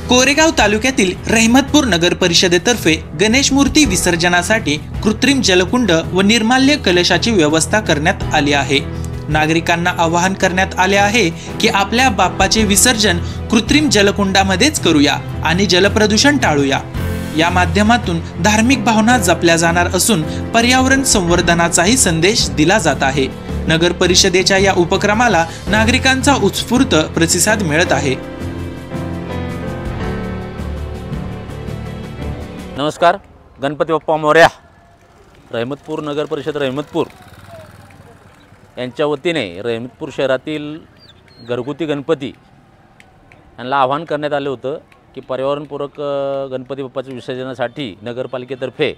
कोरेगाव तालुक्यातील रहमतपूर नगर परिषदेतर्फे गणेश मूर्ती विसर्जनासाठी कृत्रिम जलकुंड व निर्माल्य कलशाची व्यवस्था करण्यात आली आहे। नागरिकांना आवाहन करण्यात आले आहे की आपल्या बाप्पाचे विसर्जन कृत्रिम जलकुंडामध्येच करूया आणि जलप्रदूषण टाळूया। या माध्यमातून धार्मिक भावना जपल्या जाणार असून पर्यावरण संवर्धनाचाही संदेश दिला जात आहे। नगर परिषदेच्या या उपक्रमाला नागरिकांचा उत्स्फूर्त प्रतिसाद मिळत आहे। नमस्कार, गणपती बाप्पा मोरया। रहमतपूर नगर परिषद रहमतपूर यांच्या वतीने रहमतपूर शहरातील घरगुती गणपती यांना आवाहन करण्यात आले होतं की पर्यावरणपूरक गणपती बाप्पाच्या विसर्जनासाठी नगरपालिकेतर्फे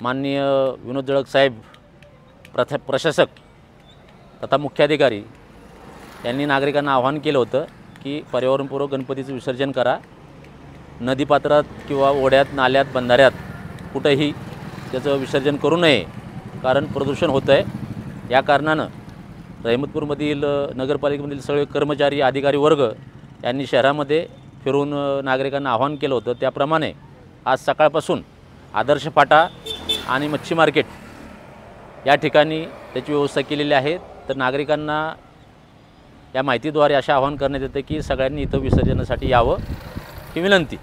माननीय विनोद जळक साहेब प्रशासक तथा मुख्याधिकारी यांनी नागरिकांना आवाहन केलं होतं की पर्यावरणपूरक गणपतीचं विसर्जन करा। नदीपात्रात किंवा ओढ्यात, नाल्यात, बंधाऱ्यात कुठेही त्याचं विसर्जन करू नये, कारण प्रदूषण होतं आहे। या कारणानं रहमतपूरमधील नगरपालिकेमधील सगळे कर्मचारी, अधिकारी वर्ग यांनी शहरामध्ये फिरून नागरिकांना आवाहन केलं होतं। त्याप्रमाणे आज सकाळपासून आदर्श फाटा आणि मच्छी मार्केट या ठिकाणी त्याची व्यवस्था केलेली आहे। तर नागरिकांना या माहितीद्वारे असे आवाहन करण्यात येते की सगळ्यांनी इथं विसर्जनासाठी यावं ही विनंती।